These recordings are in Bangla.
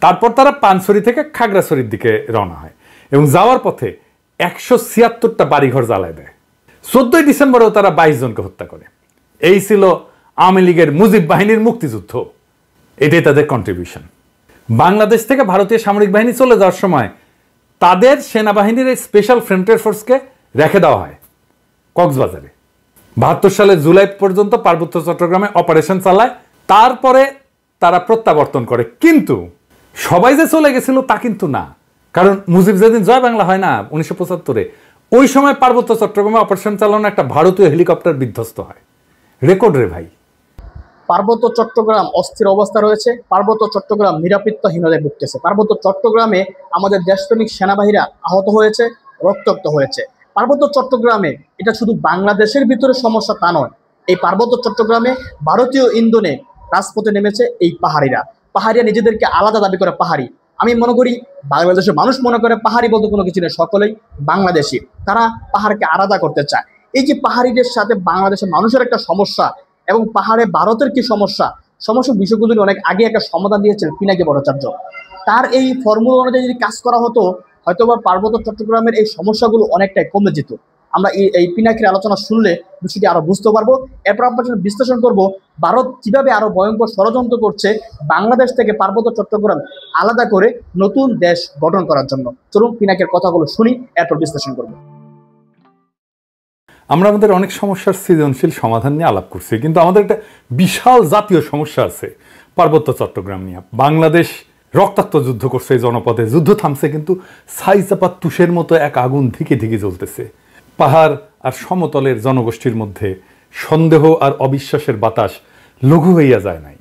তারপর তারা পানছড়ি থেকে খাগড়াছড়ির দিকে রওনা হয় এবং যাওয়ার পথে 176টা বাড়িঘর জ্বালায় দেয়। 14 ডিসেম্বরেও তারা 22 জনকে হত্যা করে। এই ছিল আওয়ামী লীগের মুজিব বাহিনীর মুক্তিযুদ্ধ। এটাই তাদের কন্ট্রিবিউশন। বাংলাদেশ থেকে ভারতীয় সামরিক বাহিনী চলে যাওয়ার সময় তাদের সেনাবাহিনীর এই স্পেশাল ফ্রন্টিয়ার ফোর্সকে রেখে দেওয়া হয় কক্সবাজারে। 72 সালের জুলাই পর্যন্ত পার্বত্য চট্টগ্রামে অপারেশন চালায়, তারপরে তারা প্রত্যাবর্তন করে। কিন্তু সবাই যে চলে গেছিল তা কিন্তু না, কারণ মুজিব যেদিন জয় বাংলা হয় না 1975-এ, ওই সময় পার্বত্য চট্টগ্রামে অপারেশন চালানো একটা ভারতীয় হেলিকপ্টার বিধ্বস্ত হয়। রেকর্ড রে ভাই। পার্বত্য চট্টগ্রাম অস্থির অবস্থা রয়েছে, পার্বত্য চট্টগ্রাম নিরাপত্তাহীনতায় ভুগতেছে, পার্বত্য চট্টগ্রামে আমাদের দেশপ্রেমিক সেনাবাহিনীরা আহত হয়েছে, রক্তাক্ত হয়েছে। পার্বত্য চট্টগ্রামে এটা শুধু বাংলাদেশের ভিতরে সমস্যা তা নয়, এই পার্বত্য চট্টগ্রামে ভারতীয় ইন্ধনে রাজপথে নেমেছে এই পাহাড়িরা নিজেদেরকে আলাদা দাবি করে পাহাড়ি। আমি মনে করি বাংলাদেশের মানুষ মনে করে পাহাড়ি বলতে কোনো কিছু নেই, সকলেই বাংলাদেশি। তারা পাহাড়কে আলাদা করতে চায়। এই যে পাহাড়িদের সাথে বাংলাদেশের মানুষের একটা সমস্যা এবং পাহাড়ে ভারতের কি সমস্যা বিষয়গুলো অনেক আগে একটা সমাধান দিয়েছেন পিনাকি ভট্টাচার্য। তার এই ফর্মুলা অনুযায়ী যদি কাজ করা হতো, হয়তোবা পার্বত্য চট্টগ্রামের এই সমস্যাগুলো অনেকটাই কমে যেত। আমরা এই পিনাকির আলোচনা শুনলে বিষয়টি আরো বুঝতে পারবো। এরপর আমরা বিশ্লেষণ করব ভারত কিভাবে আরো ভয়ঙ্কর ষড়যন্ত্র করছে বাংলাদেশ থেকে পার্বত্য চট্টগ্রাম আলাদা করে নতুন দেশ গঠন করার জন্য। চলুন পিনাকির কথাগুলো শুনি, এরপর বিশ্লেষণ করব। আমরা আমাদের অনেক সমস্যার সৃজনশীল সমাধান নিয়ে আলাপ করছি, কিন্তু আমাদের একটা বিশাল জাতীয় সমস্যা আছে পার্বত্য চট্টগ্রাম নিয়ে। বাংলাদেশ রক্তাক্ত যুদ্ধ করছে এই জনপদে, যুদ্ধ থামছে, কিন্তু ছাইচাপা তুষের মতো এক আগুন ধিকে ধিকে জ্বলতেছে। পাহাড় আর সমতলের জনগোষ্ঠীর মধ্যে সন্দেহ আর অবিশ্বাসের বাতাস লঘু হইয়া যায় নাই।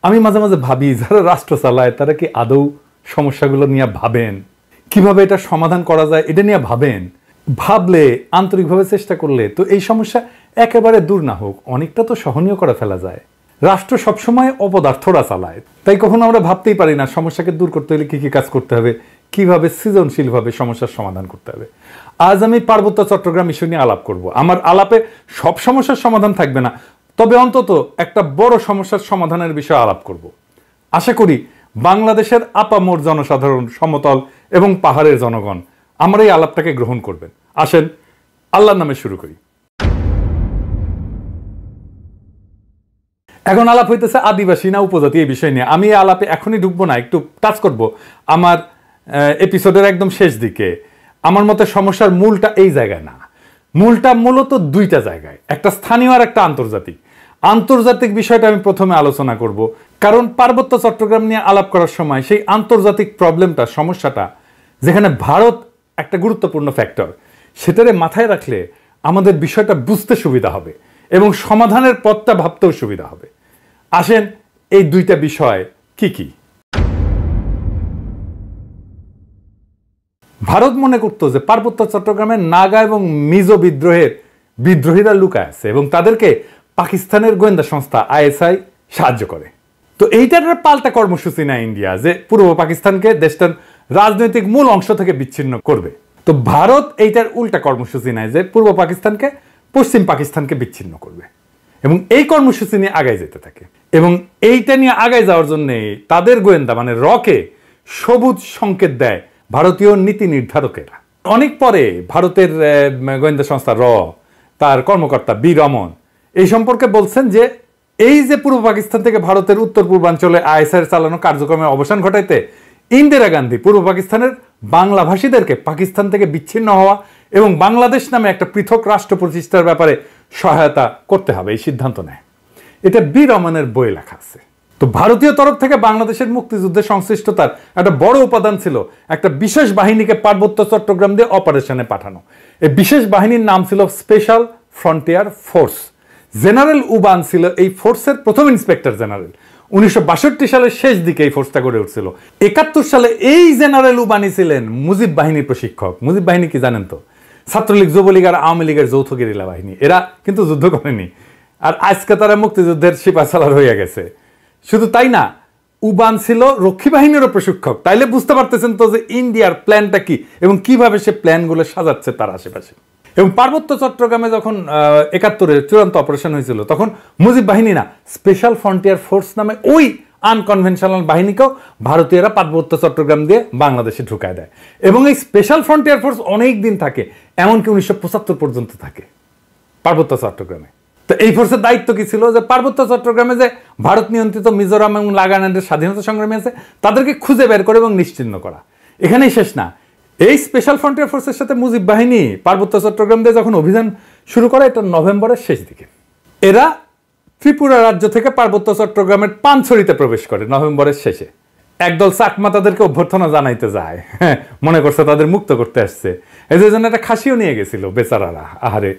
আমি মাঝে মাঝে ভাবি, যারা রাষ্ট্র চালায় তারা কি আদৌ সমস্যাগুলো নিয়ে ভাবেন? কিভাবে এটা সমাধান করা যায় এটা নিয়ে ভাবেন? ভাবলে, আন্তরিকভাবে চেষ্টা করলে তো এই সমস্যা একেবারে দূর না হোক, অনেকটা তো সহনীয় করে ফেলা যায়। রাষ্ট্র সবসময় অপদার্থরা চালায়, তাই কখনো আমরা ভাবতেই পারি না সমস্যাকে দূর করতে হলে কি কি কাজ করতে হবে, কিভাবে সৃজনশীলভাবে সমস্যার সমাধান করতে হবে। আজ আমি পার্বত্য চট্টগ্রাম ইস্যু নিয়ে আলাপ করব। আমার আলাপে সব সমস্যার সমাধান থাকবে না, তবে অন্তত একটা বড় সমস্যার সমাধানের বিষয়ে আলাপ করব। আশা করি বাংলাদেশের আপামর জনসাধারণ, সমতল এবং পাহাড়ের জনগণ আমার এই আলাপটাকে গ্রহণ করবেন। আসেন আল্লাহর নামে শুরু করি। এখন আলাপ হইতেছে আদিবাসী না উপজাতি এই বিষয় নিয়ে। আমি এই আলাপে এখনই ঢুকবো না, একটু টাচ করব আমার এপিসোডের একদম শেষ দিকে। আমার মতে সমস্যার মূলটা এই জায়গায় না, মূলটা মূলত দুইটা জায়গায়, একটা স্থানীয় আর একটা আন্তর্জাতিক। আন্তর্জাতিক বিষয়টা আমি প্রথমে আলোচনা করব, কারণ পার্বত্য চট্টগ্রাম নিয়ে আলাপ করার সময় সেই আন্তর্জাতিক প্রবলেমটা, সমস্যাটা, যেখানে ভারত একটা গুরুত্বপূর্ণ ফ্যাক্টর, সেটারে মাথায় রাখলে আমাদের বিষয়টা বুঝতে সুবিধা হবে এবং সমাধানের পথটা ভাবতেও সুবিধা হবে। আসেন এই দুইটা বিষয় কি কি। ভারত মনে করতো যে পার্বত্য চট্টগ্রামের নাগা এবং মিজো বিদ্রোহীরা লুকায় আছে এবং তাদেরকে পাকিস্তানের গোয়েন্দা সংস্থা ISI সাহায্য করে। তো এইটার পাল্টা কর্মসূচি নেয় ইন্ডিয়া, যে পূর্ব পাকিস্তানকে দেশটার রাজনৈতিক মূল অংশ থেকে বিচ্ছিন্ন করবে। তো ভারত এইটার উল্টা কর্মসূচি নেয় যে পূর্ব পাকিস্তানকে পশ্চিম পাকিস্তানকে বিচ্ছিন্ন করবে এবং এই কর্মসূচি নিয়ে আগায় যেতে থাকে। এবং এইটা নিয়ে আগায় যাওয়ার জন্য তাদের গোয়েন্দা মানে রকে সবুজ সংকেত দেয় ভারতীয় নীতি নির্ধারকেরা। অনেক পরে ভারতের গোয়েন্দা সংস্থা তার কর্মকর্তা বি রমন এই সম্পর্কে বলছেন যে এই যে পূর্ব পাকিস্তান থেকে ভারতের উত্তর পূর্বাঞ্চলে ISI চালানো কার্যক্রমের অবসান ঘটাইতে ইন্দিরা গান্ধী পূর্ব পাকিস্তানের বাংলাভাষীদেরকে পাকিস্তান থেকে বিচ্ছিন্ন হওয়া এবং বাংলাদেশ নামে একটা পৃথক রাষ্ট্র প্রতিষ্ঠার ব্যাপারে সহায়তা করতে হবে এই সিদ্ধান্ত নেয়। এটা বি রমনের বইয়ে লেখা আছে। তো ভারতীয় তরফ থেকে বাংলাদেশের মুক্তিযুদ্ধে সংশ্লিষ্টতার একটা বড় উপাদান ছিল একটা বিশেষ বাহিনীকে পার্বত্য চট্টগ্রাম দিয়ে অপারেশনে পাঠানো। এই বিশেষ বাহিনীর নাম ছিল special frontier force. General Uban ছিল এই ফোর্সের প্রথম ইন্সপেক্টর জেনারেল। 1962 সালের শেষ দিকে এই ফোর্সটা গড়ে উঠছিল। 71 সালে এই জেনারেল উবানি ছিলেন মুজিব বাহিনীর প্রশিক্ষক। মুজিব বাহিনী কি জানেন তো? ছাত্রলীগ, যুবলীগ আর আওয়ামী লীগের যৌথ গেরিলা বাহিনী। এরা কিন্তু যুদ্ধ করেনি, আর আজকে তারা মুক্তিযুদ্ধের সিপাহসালার হয়ে গেছে। শুধু তাই না, উবান ছিল রক্ষী বাহিনীরও প্রশিক্ষক। তাইলে বুঝতে পারতেছেন তো যে ইন্ডিয়ার প্ল্যানটা কি এবং কিভাবে সে প্ল্যানগুলো সাজাচ্ছে তার আশেপাশে। এবং পার্বত্য চট্টগ্রামে যখন 71-এ চূড়ান্ত অপারেশন হয়েছিল, তখন মুজিব বাহিনী না, স্পেশাল ফ্রন্টিয়ার ফোর্স নামে ওই আনকনভেনশনাল বাহিনীকেও ভারতীয়রা পার্বত্য চট্টগ্রাম দিয়ে বাংলাদেশে ঢুকায় দেয় এবং এই স্পেশাল ফ্রন্টিয়ার ফোর্স অনেক দিন থাকে, এমনকি 1975 পর্যন্ত থাকে পার্বত্য চট্টগ্রামে। তো এই ফোর্সের দায়িত্ব কি ছিল? যে পার্বত্য চট্টগ্রামে যে ভারত নিয়ন্ত্রিত মিজোরাম এবং নাগাল্যান্ডের স্বাধীনতা সংগ্রামী আছে তাদেরকে খুঁজে বের করে এবং নিশ্চিহ্ন করা। এখানেই শেষ না, এই স্পেশাল ফ্রন্টিয়ার ফোর্সের সাথে মুজিব বাহিনী পার্বত্য চট্টগ্রাম দিয়ে যখন অভিযান শুরু করে, এটা নভেম্বরের শেষ দিকে, এরা ত্রিপুরা রাজ্য থেকে পার্বত্য চট্টগ্রামের পানছড়িতে প্রবেশ করে নভেম্বরের শেষে। একদল চাকমা তাদেরকে অভ্যর্থনা জানাইতে যায়, মনে করছে তাদের মুক্ত করতে আসছে, এই জন্য একটা খাসিও নিয়ে গেছিল বেচারারা। আহারে,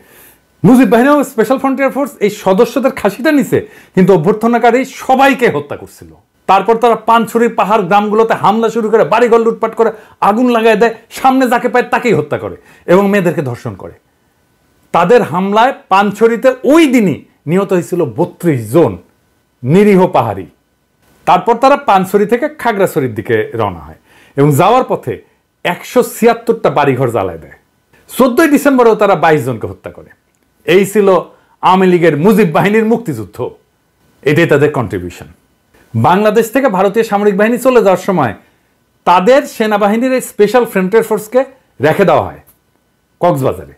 মুজিব বাহিনী ও স্পেশাল ফ্রন্টিয়ার ফোর্স এই সদস্যদের খাসিটা নিছে, কিন্তু অভ্যর্থনাকারী সবাইকে হত্যা করছিল। তারপর তারা পানছড়ির পাহাড় গ্রামগুলোতে হামলা শুরু করে, বাড়িঘর লুটপাট করে, আগুন লাগায় দেয়, সামনে যাকে পায় তাকেই হত্যা করে এবং মেয়েদেরকে ধর্ষণ করে। তাদের হামলায় পানছড়িতে ওই দিনই নিহত হয়েছিল 32 জন নিরীহ পাহাড়ি। তারপর তারা পানছড়ি থেকে খাগড়াছড়ির দিকে রওনা হয় এবং যাওয়ার পথে 176টা বাড়িঘর জ্বালায় দেয়। 14 ডিসেম্বরেও তারা 22 জনকে হত্যা করে। এই ছিল আওয়ামী লীগের মুজিব বাহিনীর মুক্তিযুদ্ধ, এটাই তাদের কন্ট্রিবিউশন। বাংলাদেশ থেকে ভারতীয় সামরিক বাহিনী চলে যাওয়ার সময় তাদের সেনাবাহিনীর এই স্পেশাল ফ্রন্টিয়ার ফোর্সকে রেখে দেওয়া হয় কক্সবাজারে।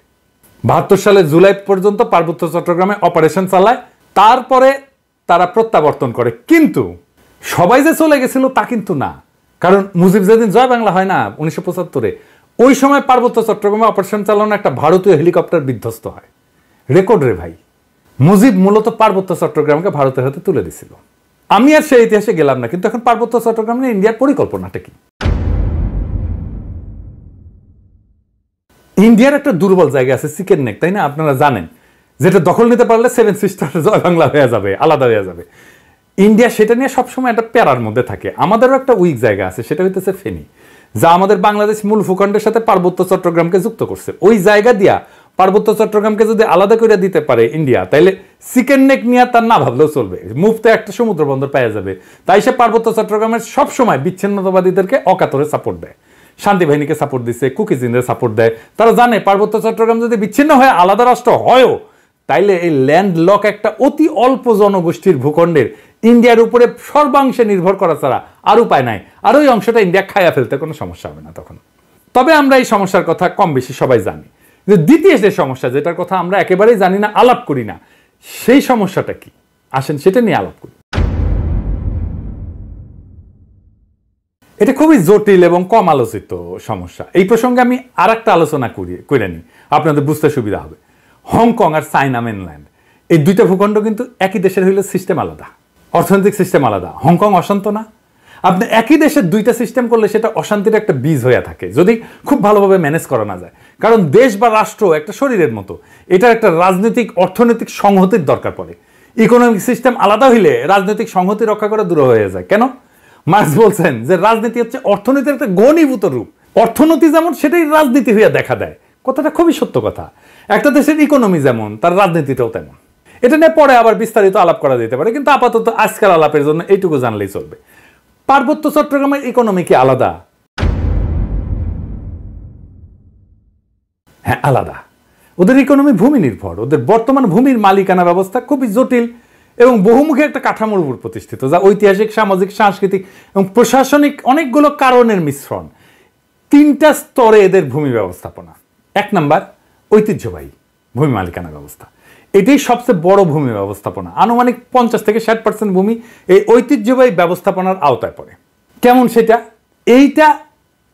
72 সালের জুলাই পর্যন্ত পার্বত্য চট্টগ্রামে অপারেশন চালায়, তারপরে তারা প্রত্যাবর্তন করে। কিন্তু সবাই যে চলে গেছিল তা কিন্তু না, কারণ মুজিব যেদিন জয় বাংলা হয় না 1975-এ, ওই সময় পার্বত্য চট্টগ্রামে অপারেশন চালানো একটা ভারতীয় হেলিকপ্টার বিধ্বস্ত হয়। রেকর্ড রে ভাই, মুজিব মূলত পার্বত্য চট্টগ্রামকে ভারতের হাতে তুলে দিছিল। আমি আর সেই ইতিহাসে গেলাম না, কিন্তু এখন পার্বত্য চট্টগ্রাম নিয়ে ইন্ডিয়ার পরিকল্পনাটা কি? ইন্ডিয়ার একটা দুর্বল জায়গা আছে চিকেন নেক, তাই না? আপনারা জানেন, যেটা দখল নিতে পারলে 7 সিস্টার জয় বাংলা হয়ে যাবে, আলাদা হয়ে যাবে। ইন্ডিয়া সেটা নিয়ে সবসময় একটা প্যারার মধ্যে থাকে। আমাদেরও একটা উইক জায়গা আছে, সেটা হইতেছে ফেনী, যা আমাদের বাংলাদেশ মূল ভূখণ্ডের সাথে পার্বত্য চট্টগ্রামকে যুক্ত করছে। ওই জায়গা দিয়া পার্বত্য চট্টগ্রামকে যদি আলাদা করে দিতে পারে ইন্ডিয়া, তাইলে চিকেন নেক নিয়ে তার না ভাবলেও চলবে, মুফতে একটা সমুদ্র বন্দর পাওয়া যাবে। তাই সে পার্বত্য চট্টগ্রামের সবসময় বিচ্ছিন্নতাবাদীদেরকে অকাতরে সাপোর্ট দেয়, শান্তি বাহিনীকে সাপোর্ট দিচ্ছে, কুকিজিনদের সাপোর্ট দেয়। তারা জানে পার্বত্য চট্টগ্রাম যদি বিচ্ছিন্ন হয়ে আলাদা রাষ্ট্র হয়ও, তাইলে এই ল্যান্ড লক একটা অতি অল্প জনগোষ্ঠীর ভূখণ্ডের ইন্ডিয়ার উপরে সর্বাংশে নির্ভর করা ছাড়া আর উপায় নাই। আর ওই অংশটা ইন্ডিয়া খাইয়া ফেলতে কোনো সমস্যা হবে না তখন। তবে আমরা এই সমস্যার কথা কম বেশি সবাই জানি, যে দ্বিতীয় যে সমস্যা, যেটার কথা আমরা একেবারেই জানি না, আলাপ করি না, সেই সমস্যাটা কি? আসেন সেটা নিয়ে আলাপ করি। এটা খুবই জটিল এবং কম আলোচিত সমস্যা। এই প্রসঙ্গে আমি আর একটা আলোচনা করে নিই, আপনাদের বুঝতে সুবিধা হবে। হংকং আর চায়না মেনল্যান্ড, এই দুইটা ভূখণ্ড কিন্তু একই দেশের হইলে সিস্টেম আলাদা, অর্থনৈতিক সিস্টেম আলাদা। হংকং অশান্ত না? আপনি একই দেশের দুইটা সিস্টেম করলে সেটা অশান্তির একটা বীজ হয়ে থাকে, যদি খুব ভালোভাবে ম্যানেজ করা না যায়। কারণ দেশ বা রাষ্ট্র একটা শরীরের মতো, এটা একটা রাজনৈতিক অর্থনৈতিক সংহতির দরকার পড়ে। ইকোনমিক সিস্টেম আলাদা হইলে রাজনৈতিক সংহতি রক্ষা করা দূর হয়ে যায়। কেন? মার্কস বলছেন যে রাজনীতি হচ্ছে অর্থনীতির একটা ঘনীভূত রূপ। অর্থনীতি যেমন, সেটাই রাজনীতি হইয়া দেখা দেয়। কথাটা খুবই সত্য কথা। একটা দেশের ইকোনমি যেমন, তার রাজনীতিটাও তেমন। এটা নিয়ে পরে আবার বিস্তারিত আলাপ করা যেতে পারে, কিন্তু আপাতত আজকাল আলাপের জন্য এইটুকু জানলেই চলবে। পার্বত্য চট্টগ্রামের ইকোনমি কি আলাদা? হ্যাঁ, আলাদা। ওদের ইকোনমি ভূমি নির্ভর। ওদের বর্তমান ভূমির মালিকানা ব্যবস্থা খুবই জটিল এবং বহুমুখী একটা কাঠামোর উপর প্রতিষ্ঠিত, যা ঐতিহাসিক, সামাজিক, সাংস্কৃতিক এবং প্রশাসনিক অনেকগুলো কারণের মিশ্রণ। 3টা স্তরে এদের ভূমি ব্যবস্থাপনা। 1 নাম্বার, ঐতিহ্যবাহী ভূমি মালিকানা ব্যবস্থা। এটাই সবচেয়ে বড় ভূমি ব্যবস্থাপনা। আনুমানিক 50 থেকে 60% ভূমি এই ঐতিহ্যবাহী ব্যবস্থাপনার আওতায় পড়ে। কেমন সেটা? এইটা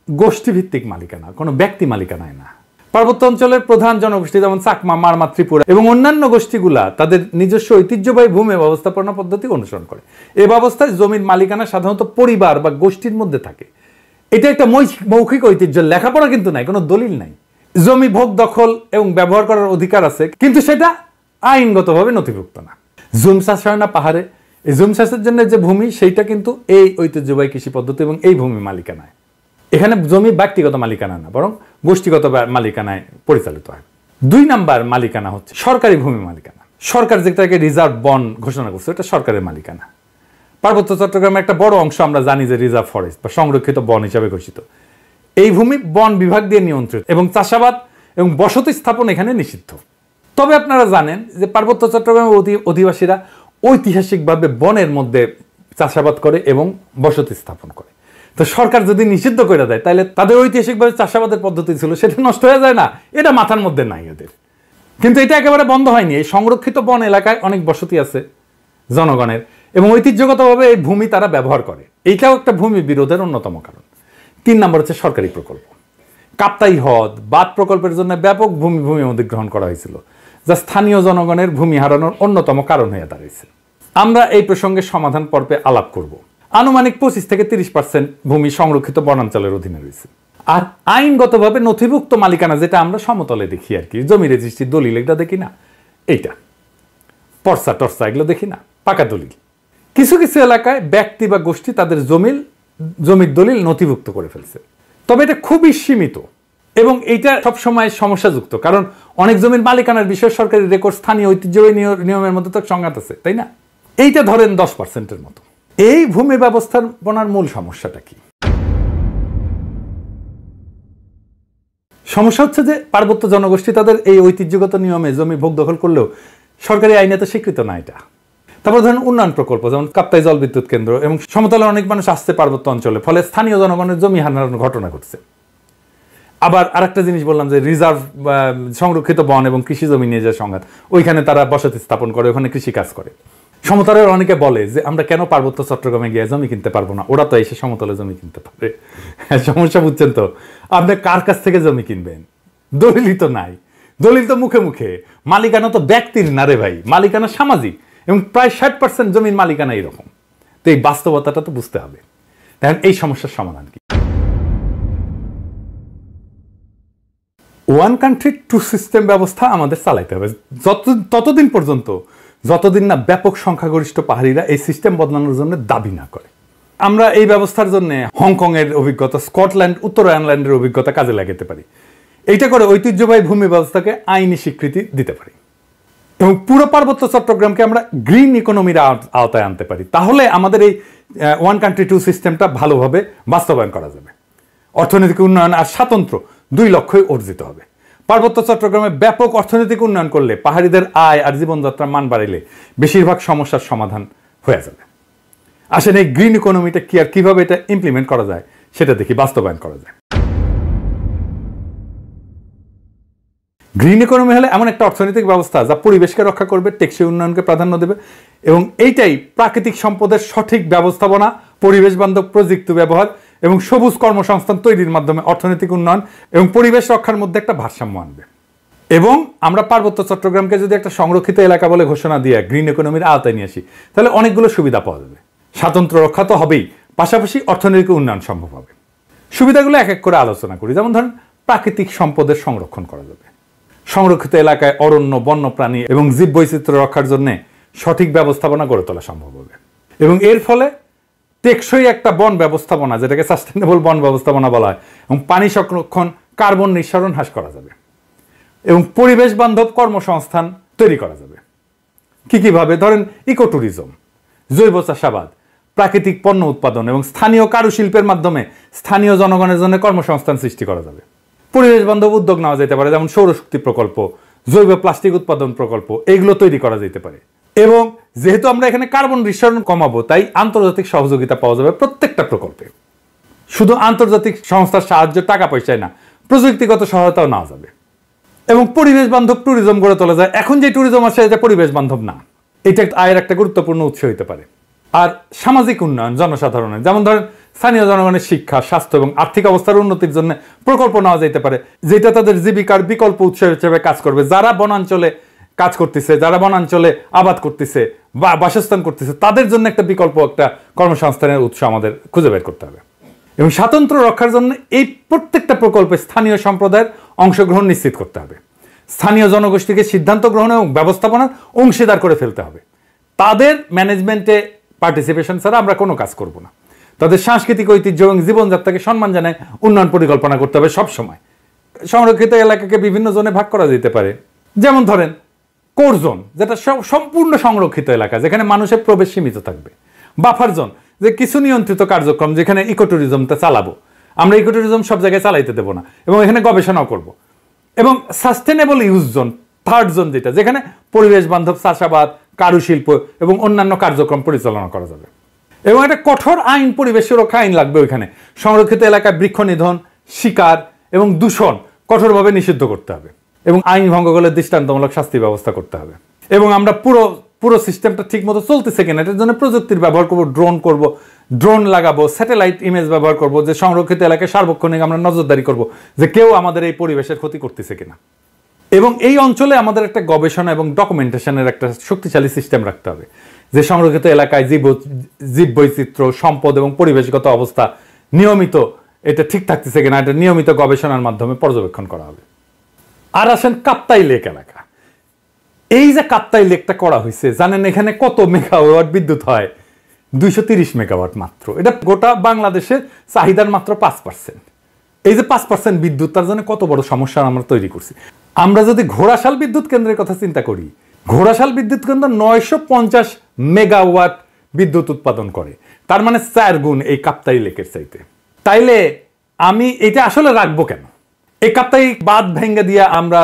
গোষ্ঠীভিত্তিক মালিকানা, কোনো ব্যক্তি মালিকানায় না। পার্বত্য অঞ্চলের প্রধান জনগোষ্ঠী যেমন চাকমা, মারমা, ত্রিপুরা এবং অন্যান্য গোষ্ঠীগুলা তাদের নিজস্ব ঐতিহ্যবাহী ভূমি ব্যবস্থাপনা পদ্ধতি অনুসরণ করে। এই ব্যবস্থায় জমির মালিকানা সাধারণত পরিবার বা গোষ্ঠীর মধ্যে থাকে। এটা একটা মৌখিক ঐতিহ্য, লেখাপড়া কিন্তু নাই, কোনো দলিল নাই। জমি ভোগ, দখল এবং ব্যবহার করার অধিকার আছে, কিন্তু সেটা আইনগতভাবে নথিভুক্ত না। জুম চাষ হয় না পাহাড়ে, এই জুম চাষের জন্য যে ভূমি, সেইটা কিন্তু এই ঐতিহ্যবাহী কৃষি পদ্ধতি এবং এই ভূমি মালিকানায়। এখানে জমি ব্যক্তিগত মালিকানা না, বরং গোষ্ঠীগত মালিকানায় পরিচালিত হয়। 2 নাম্বার মালিকানা হচ্ছে সরকারি ভূমি মালিকানা। সরকার যেটাকে রিজার্ভ বন ঘোষণা করছে, এটা সরকারের মালিকানা। পার্বত্য চট্টগ্রামের একটা বড় অংশ আমরা জানি যে রিজার্ভ ফরেস্ট বা সংরক্ষিত বন হিসাবে ঘোষিত। এই ভূমি বন বিভাগ দিয়ে নিয়ন্ত্রিত এবং চাষাবাদ এবং বসতি স্থাপন এখানে নিষিদ্ধ। তবে আপনারা জানেন যে পার্বত্য চট্টগ্রামের অধিবাসীরা ঐতিহাসিকভাবে বনের মধ্যে চাষাবাদ করে এবং বসতি স্থাপন করে। তো সরকার যদি নিষিদ্ধ করে দেয় তাহলে তাদের ঐতিহাসিকভাবে চাষাবাদের পদ্ধতি ছিল সেটা নষ্ট হয়ে যায় না? এটা মাথার মধ্যে নাই এদের। কিন্তু এটা একেবারে বন্ধ হয়নি। এই সংরক্ষিত বন এলাকায় অনেক বসতি আছে জনগণের এবং ঐতিহ্যগতভাবে এই ভূমি তারা ব্যবহার করে। এইটাও একটা ভূমি বিরোধের অন্যতম কারণ। 3 নম্বর হচ্ছে সরকারি প্রকল্প। কাপ্তাই হ্রদ বাঁধ প্রকল্পের জন্য ব্যাপক ভূমি অধিগ্রহণ করা হয়েছিল, যা স্থানীয় জনগণের ভূমি হারানোর অন্যতম কারণ হয়ে দাঁড়িয়েছে। আমরা এই প্রসঙ্গে সমাধান পর্বে আলাপ করব। আনুমানিক 25 থেকে 30% ভূমি সংরক্ষিত বনাঞ্চলের অধীনে রয়েছে। আর আইনগতভাবে নথিভুক্ত মালিকানা, যেটা আমরা সমতলে দেখি আর কি, জমি রেজিস্ট্রির দলিল, এটা দেখি না, এইটা পর্সা টর্সা এগুলো দেখি না, পাকা দলিল। কিছু কিছু এলাকায় ব্যক্তি বা গোষ্ঠী তাদের জমির দলিল নথিভুক্ত করে ফেলছে, তবে এটা খুবই সীমিত এবং এইটা সবসময় সমস্যাযুক্ত, কারণ অনেক জমির মালিকানার বিষয়ে সরকারি রেকর্ড স্থানীয় ঐতিহ্যবাহী নিয়মের মধ্যে তো সংঘাত আছে, তাই না? এইটা ধরেন 10%-এর মতো। এই ভূমি ব্যবস্থাপনার মূল সমস্যাটা কি? সমস্যা হচ্ছে যে পার্বত্য জনগোষ্ঠী তাদের এই ঐতিহ্যগত নিয়মে জমি ভোগ দখল করলেও সরকারি আইনে তো স্বীকৃত না এটা। তারপর ধরেন উন্নয়ন প্রকল্প, যেমন কাপ্তাই জল বিদ্যুৎ কেন্দ্র, এবং সমতলের অনেক মানুষ আসছে পার্বত্য অঞ্চলে, ফলে স্থানীয় জনগণের জমি হারানোর ঘটনা ঘটছে। আবার আরেকটা জিনিস বললাম যে রিজার্ভ সংরক্ষিত বন এবং কৃষি জমি নিয়ে যে সংঘাত, ওইখানে তারা বসতি স্থাপন করে, ওখানে কৃষি কাজ করে। সমতলের অনেকে বলে যে আমরা কেন পার্বত্য চট্টগ্রামে গিয়ে জমি কিনতে পারবো না, ওরা তো এসে সমতলে জমি কিনতে পারে। সমস্যা বুঝছেন তো? আপনি কার কাছ থেকে জমি কিনবেন? দলিলই তো নাই, দলিল তো মুখে মুখে। মালিকানা তো ব্যক্তির না রে ভাই, মালিকানা সামাজিক, এবং প্রায় 60% জমির মালিকানা এরকম। তো এই বাস্তবতাটা তো বুঝতে হবে। দেখেন এই সমস্যার সমাধান কি? ওয়ান কান্ট্রি টু সিস্টেম ব্যবস্থা আমাদের চালাইতে হবে ততদিন পর্যন্ত যতদিন না ব্যাপক সংখ্যাগরিষ্ঠ পাহাড়িরা এই সিস্টেম বদলানোর জন্য দাবি না করে। আমরা এই ব্যবস্থার জন্য হংকং এর অভিজ্ঞতা, স্কটল্যান্ড, উত্তর আয়ারল্যান্ডের অভিজ্ঞতা কাজে লাগাতে পারি। এইটা করে ঐতিহ্যবাহী ভূমি ব্যবস্থাকে আইনি স্বীকৃতি দিতে পারি এবং পুরো পার্বত্য চট্টগ্রামকে আমরা গ্রিন ইকোনমির আওতায় আনতে পারি। তাহলে আমাদের এই ওয়ান কান্ট্রি টু সিস্টেমটা ভালোভাবে বাস্তবায়ন করা যাবে। অর্থনৈতিক উন্নয়ন আর স্বাতন্ত্র্য 2 লক্ষ্যই অর্জিত হবে। পার্বত্য চট্টগ্রামে ব্যাপক অর্থনৈতিক উন্নয়ন করলে, পাহাড়িদের আয় আর জীবনযাত্রার মান বাড়াইলে বেশিরভাগ সমস্যার সমাধান হয়ে যাবে। আসলে এই গ্রিন ইকোনমিটা কি আর কিভাবে এটা ইমপ্লিমেন্ট করা যায় সেটা দেখি, বাস্তবায়ন করা যায়। গ্রিন ইকোনমি হলে এমন একটা অর্থনৈতিক ব্যবস্থা যা পরিবেশকে রক্ষা করবে, টেকসই উন্নয়নকে প্রাধান্য দেবে এবং এইটাই প্রাকৃতিক সম্পদের সঠিক ব্যবস্থাপনা, পরিবেশ বান্ধব প্রযুক্তি ব্যবহার এবং সবুজ কর্মসংস্থান তৈরির মাধ্যমে অর্থনৈতিক উন্নয়ন এবং পরিবেশ রক্ষার মধ্যে একটা ভারসাম্য আনবে। এবং আমরা পার্বত্য চট্টগ্রামকে যদি একটা সংরক্ষিত এলাকা বলে ঘোষণা দিয়ে গ্রিন ইকোনমির আওতায় নিয়ে আসি, তাহলে অনেকগুলো সুবিধা পাওয়া যাবে। স্বাতন্ত্র্য রক্ষা তো হবেই, পাশাপাশি অর্থনৈতিক উন্নয়ন সম্ভব হবে। সুবিধাগুলো এক এক করে আলোচনা করি। যেমন ধরেন, প্রাকৃতিক সম্পদের সংরক্ষণ করা যাবে। সংরক্ষিত এলাকায় অরণ্য, বন্যপ্রাণী এবং জীববৈচিত্র্য রক্ষার জন্য সঠিক ব্যবস্থাপনা গড়ে তোলা সম্ভব হবে এবং এর ফলে টেকসই একটা বন ব্যবস্থাপনা, যেটাকে সাস্টেনেবল বন ব্যবস্থাপনা বলা হয়, এবং পানি সংরক্ষণ, কার্বন নিঃসরণ হ্রাস করা যাবে এবং পরিবেশ বান্ধব কর্মসংস্থান তৈরি করা যাবে। কিভাবে? ধরেন ইকো ট্যুরিজম, জৈব চাষাবাদ, প্রাকৃতিক পণ্য উৎপাদন এবং স্থানীয় কারুশিল্পের মাধ্যমে স্থানীয় জনগণের জন্য কর্মসংস্থান সৃষ্টি করা যাবে। পরিবেশ বান্ধব উদ্যোগ নেওয়া যেতে পারে, যেমন সৌরশক্তি প্রকল্প, জৈব প্লাস্টিক উৎপাদন প্রকল্প, এইগুলো তৈরি করা যেতে পারে। এবং যেহেতু আমরা এখানে কার্বন নিঃসরণ কমাবো, তাই আন্তর্জাতিক সহযোগিতা পাওয়া যাবে প্রত্যেকটা প্রকল্পে। শুধু আন্তর্জাতিক সংস্থার সাহায্য, টাকা পয়সায় না, প্রযুক্তিগত সহায়তাও নেওয়া যাবে এবং পরিবেশ বান্ধব ট্যুরিজম গড়ে তোলা যায়। এখন যে ট্যুরিজম আছে এটা পরিবেশ বান্ধব না, এটা আয়ের একটা গুরুত্বপূর্ণ উৎস হতে পারে। আর সামাজিক উন্নয়ন জনসাধারণের, যেমন ধরেন স্থানীয় জনগণের শিক্ষা, স্বাস্থ্য এবং আর্থিক অবস্থার উন্নতির জন্য প্রকল্প নেওয়া যেতে পারে, যেটা তাদের জীবিকার বিকল্প উৎস হিসেবে কাজ করবে। যারা বনাঞ্চলে কাজ করতেছে, যারা বনাঞ্চলে আবাদ করতেছে বা বাসস্থান করতেছে, তাদের জন্য একটা বিকল্প, একটা কর্মসংস্থানের উৎস আমাদের খুঁজে বের করতে হবে। এবং স্বাতন্ত্র্য রক্ষার জন্য এই প্রত্যেকটা প্রকল্পে স্থানীয় সম্প্রদায়ের অংশগ্রহণ নিশ্চিত করতে হবে। স্থানীয় জনগোষ্ঠীকে সিদ্ধান্ত গ্রহণ এবং ব্যবস্থাপনার অংশীদার করে ফেলতে হবে। তাদের ম্যানেজমেন্টে পার্টিসিপেশন ছাড়া আমরা কোনো কাজ করব না। তাদের সাংস্কৃতিক ঐতিহ্য এবং জীবনযাত্রাকে সম্মান জানায় উন্নয়ন পরিকল্পনা করতে হবে সব সময়। সংরক্ষিত এলাকাকে বিভিন্ন জোনে ভাগ করা যেতে পারে, যেমন ধরেন কোর জোন, যেটা সম্পূর্ণ সংরক্ষিত এলাকা, যেখানে মানুষের প্রবেশ সীমিত থাকবে। বাফার জোন, যে কিছু নিয়ন্ত্রিত কার্যক্রম, যেখানে ইকো ট্যুরিজমটা চালাবো। আমরা ইকো ট্যুরিজম সব জায়গায় চালাইতে দেবো না এবং এখানে গবেষণাও করব। এবং sustainable use zone, third zone, যেটা যেখানে পরিবেশ বান্ধব চাষাবাদ, কারুশিল্প এবং অন্যান্য কার্যক্রম পরিচালনা করা যাবে। এবং একটা কঠোর আইন, পরিবেশ সুরক্ষা আইন লাগবে ওইখানে। সংরক্ষিত এলাকায় বৃক্ষ নিধন, শিকার এবং দূষণ কঠোরভাবে নিষিদ্ধ করতে হবে এবং আইন ভঙ্গ করলে দৃষ্টান্তমূলক শাস্তি ব্যবস্থা করতে হবে। এবং আমরা পুরো সিস্টেমটা ঠিক মতো চলতেছে কিনা এটার জন্য প্রযুক্তির ব্যবহার করব, ড্রোন লাগাবো, স্যাটেলাইট ইমেজ ব্যবহার করব, যে সংরক্ষিত এলাকায় সার্বক্ষণিক আমরা নজরদারি করব যে কেউ আমাদের এই পরিবেশের ক্ষতি করতেছে কিনা। এবং এই অঞ্চলে আমাদের একটা গবেষণা এবং ডকুমেন্টেশনের একটা শক্তিশালী সিস্টেম রাখতে হবে, যে সংরক্ষিত এলাকায় জীব বৈচিত্র্য, সম্পদ এবং পরিবেশগত অবস্থা নিয়মিত এটা ঠিক থাকতেছে কিনা এটা নিয়মিত গবেষণার মাধ্যমে পর্যবেক্ষণ করা হবে। আর আসেন কাপ্তাই লেক এলাকা। এই যে কাপ্তাই লেকটা করা হয়েছে, জানেন এখানে কত মেগাওয়াট বিদ্যুৎ হয়? 230 মেগাওয়াট মাত্র। এটা গোটা বাংলাদেশের চাহিদার মাত্র 5%। এই যে 5% বিদ্যুৎ, তার জন্য কত বড় সমস্যা আমরা তৈরি করছি। আমরা যদি ঘোড়াশাল বিদ্যুৎ কেন্দ্রের কথা চিন্তা করি, ঘোড়াশাল বিদ্যুৎ কেন্দ্র 950 মেগাওয়াট বিদ্যুৎ উৎপাদন করে, তার মানে 4 গুণ এই কাপ্তাই লেকের চাইতে। তাইলে আমি এটা আসলে রাখবো কেন? এই কাপ্তাই বাঁধ ভেঙে দিয়ে আমরা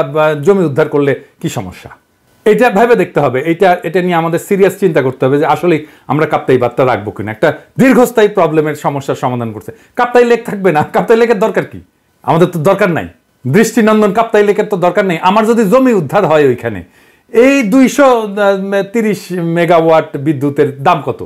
জমি উদ্ধার করলে কি সমস্যা? এটা ভেবে দেখতে হবে। এটা নিয়ে আমাদের সিরিয়াস চিন্তা করতে হবে যে আসলে আমরা কাপ্তাই বাঁধটা রাখবো কিনা। একটা দীর্ঘস্থায়ী প্রবলেমের সমস্যার সমাধান করছে। কাপ্তাই লেক থাকবে না, কাপ্তাই লেকের দরকার কি? আমাদের তো দরকার নাই। দৃষ্টিনন্দন কাপ্তাই লেকের তো দরকার নেই। আমার যদি জমি উদ্ধার হয় ওইখানে, এই 230 মেগাওয়াট বিদ্যুতের দাম কত?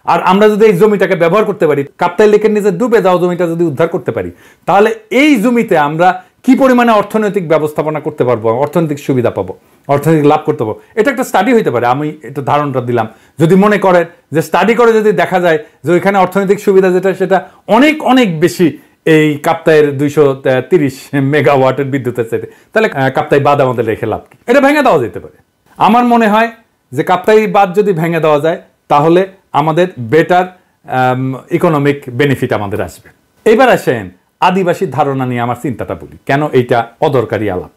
আর আমরা যদি এই জমিটাকে ব্যবহার করতে পারি, কাপ্তাই লেকের নিচে ডুবে যাওয়া জমিটা যদি উদ্ধার করতে পারি, তাহলে এই জমিতে আমরা কি পরিমাণে অর্থনৈতিক ব্যবস্থাপনা করতে পারবো, অর্থনৈতিক সুবিধা পাবো, অর্থনৈতিক লাভ করতে পারবো। এটা একটা স্টাডি হইতে পারে। আমি এটা ধারণাটা দিলাম। যদি মনে করেন যে স্টাডি করে যদি দেখা যায় যে ওইখানে অর্থনৈতিক সুবিধা যেটা সেটা অনেক অনেক বেশি এই কাপ্তাইয়ের 230 মেগাওয়াটের বিদ্যুতের চাইতে, তাহলে কাপ্তাই বাঁধ আমাদের রেখে লাভ কি? এটা ভেঙে দেওয়া যেতে পারে। আমার মনে হয় যে কাপ্তাই বাঁধ যদি ভেঙে দেওয়া যায় তাহলে আমাদের বেটার ইকোনমিক বেনিফিট আমাদের আসবে। এবার আসেন আদিবাসী ধারণা নিয়ে আমার চিন্তাটা বলি। কেন এইটা অদরকারি আলাপ?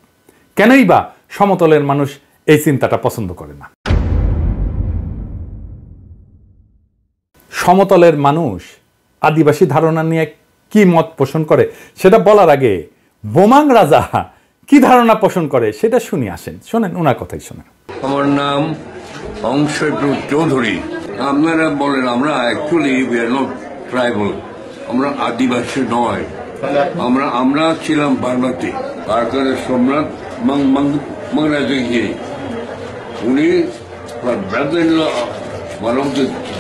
কেনই বা সমতলের মানুষ এই চিন্তাটা পছন্দ করে না? সমতলের মানুষ আদিবাসী ধারণা নিয়ে কি মত পোষণ করে সেটা বলার আগে বোমাং রাজা কি ধারণা পোষণ করে সেটা শুনি। আসেন শোনেন, ওনার কথাই শোনেন। আমার নাম অংশটু চৌধুরী। আপনারা বলেন আমরা actually we are not tribal, আমরা আদিবাসী নয়। আমরা ছিলাম বার্মাতি। কারকারের সম্রাট মাংরাজগিরি, উনি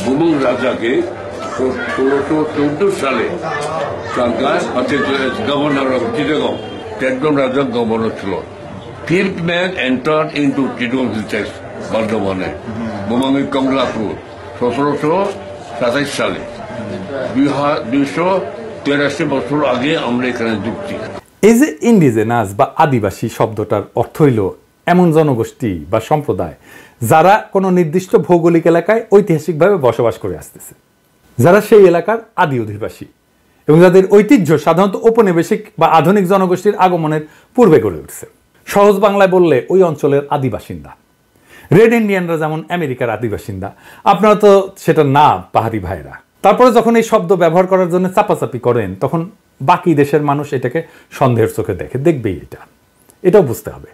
বোমাং রাজাকে 1614 সালে সরকার গভর্নর অফ চিটাগং, একজন রাজা গভর্নর ছিল। Fifth man entered into Chittagong District, বর্ধমানে, বোমাঙ্গি কমলাপুর 1727 সালে। 283 বছর আগে আমরা এখানে যুক্তি। এই যে ইন্ডিজেনাস বা আদিবাসী শব্দটার অর্থ হইল এমন জনগোষ্ঠী বা সম্প্রদায় যারা কোনো নির্দিষ্ট ভৌগোলিক এলাকায় ঐতিহাসিকভাবে বসবাস করে আসতেছে, যারা সেই এলাকার আদি অধিবাসী এবং যাদের ঐতিহ্য সাধারণত ঔপনিবেশিক বা আধুনিক জনগোষ্ঠীর আগমনের পূর্বে গড়ে উঠছে। সহজ বাংলায় বললে ওই অঞ্চলের আদিবাসিন্দা। রেড ইন্ডিয়ানরা যেমন আমেরিকার আদিবাসিন্দা, আপনারা তো সেটা না পাহাড়ি ভাইরা। তারপরে যখন এই শব্দ ব্যবহার করার জন্য চাপাচাপি করেন তখন বাকি দেশের মানুষ এটাকে সন্দেহের চোখে দেখবেই। এটাও বুঝতে হবে।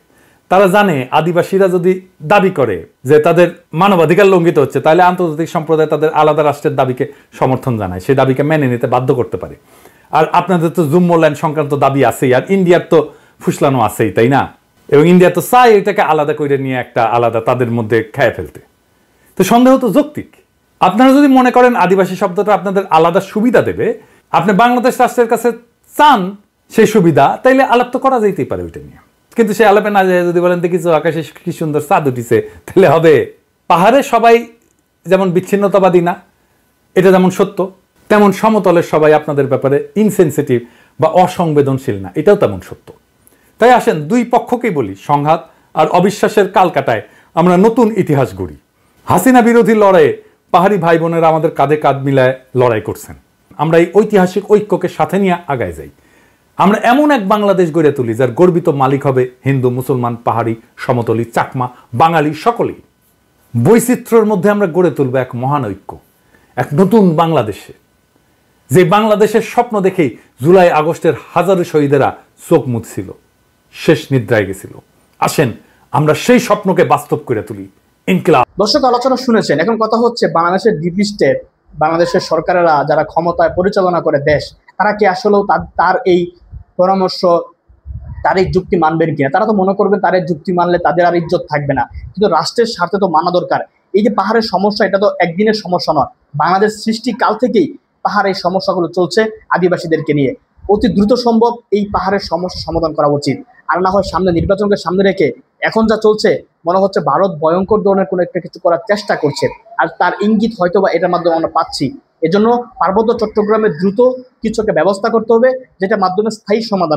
তারা জানে আদিবাসীরা যদি দাবি করে যে তাদের মানবাধিকার লঙ্ঘিত হচ্ছে, তাহলে আন্তর্জাতিক সম্প্রদায় তাদের আলাদা রাষ্ট্রের দাবিকে সমর্থন জানায়, সেই দাবিকে মেনে নিতে বাধ্য করতে পারে। আর আপনাদের তো জুম্মল্যান্ড সংক্রান্ত দাবি আছেই, আর ইন্ডিয়ার তো ফুসলানো আছেই, তাই না? এবং ইন্ডিয়া তো চায় এটাকে আলাদা করে নিয়ে একটা আলাদা তাদের মধ্যে খেয়ে ফেলতে। তো সন্দেহ তো যৌক্তিক। আপনারা যদি মনে করেন আদিবাসী শব্দটা আপনাদের আলাদা সুবিধা দেবে, আপনি বাংলাদেশ রাষ্ট্রের কাছে চান সেই সুবিধা, তাইলে আলাপ তো করা যেতেই পারে ওইটা নিয়ে। কিন্তু সে আলাপে না যায় যদি বলেন দেখিছো আকাশে কি সুন্দর চাঁদ উঠিছে, তাহলে হবে? পাহাড়ে সবাই যেমন বিচ্ছিন্নতাবাদী না, এটা যেমন সত্য, তেমন সমতলের সবাই আপনাদের ব্যাপারে ইনসেনসিটিভ বা অসংবেদনশীল না, এটাও তেমন সত্য। তাই আসেন দুই পক্ষকেই বলি, সংঘাত আর অবিশ্বাসের কালকাটায় আমরা নতুন ইতিহাস গড়ি। হাসিনা বিরোধী লড়াইয়ে পাহাড়ি ভাই বোনেরা আমাদের কাঁধে কাঁধ মিলায় লড়াই করছেন। আমরা এই ঐতিহাসিক ঐক্যকে সাথে নিয়ে আগায় যাই। আমরা এমন এক বাংলাদেশ গড়ে তুলি যার গর্বিত মালিক হবে হিন্দু, মুসলমান, পাহাড়ি, সমতলি, চাকমা, বাঙালি সকলেই। বৈচিত্র্যের মধ্যে আমরা গড়ে তুলব এক মহান ঐক্য, এক নতুন বাংলাদেশে, যে বাংলাদেশের স্বপ্ন দেখেই জুলাই আগস্টের হাজারো শহীদেরা চোখ মুছছিল, শেষ নিদ্রায় গেছিল। আসেন আমরা সেই স্বপ্নকে বাস্তব করে তুলি। ইনকিলাব। দর্শক আলোচনা শুনেছেন, এখন কথা হচ্ছে বাংলাদেশের ডিপ স্টেট বাংলাদেশের সরকারেরা যারা ক্ষমতায় পরিচালনা করে দেশ, তারা কি আসলেও তার এই পরামর্শ, তার এই যুক্তি মানবেন কিনা? তারা তো মনে করবেন তার এই যুক্তি মানলে তাদের আর ইজ্জত থাকবে না, কিন্তু রাষ্ট্রের স্বার্থে তো মানা দরকার। এই যে পাহাড়ের সমস্যা, এটা তো একদিনের সমস্যা নয়। বাংলাদেশ সৃষ্টিকাল থেকেই পাহাড়ের এই সমস্যাগুলো চলছে আদিবাসীদেরকে নিয়ে। অতি দ্রুত সম্ভব এই পাহাড়ের সমস্যা সমাধান করা উচিত। আর না হয় সামনে নির্বাচনকে সামনে রেখে এখন যা চলছে, মনে হচ্ছে ভারত ভয়ঙ্কর ধরনের কোনো একটা কিছু করার চেষ্টা করছে, আর তার ইঙ্গিত হয়তো বা এটার মাধ্যমে আমরা পাচ্ছি। এজন্য পার্বত্য চট্টগ্রামে দ্রুত কিছু একটা ব্যবস্থা করতে হবে, যেটা মাধ্যমে স্থায়ী সমাধান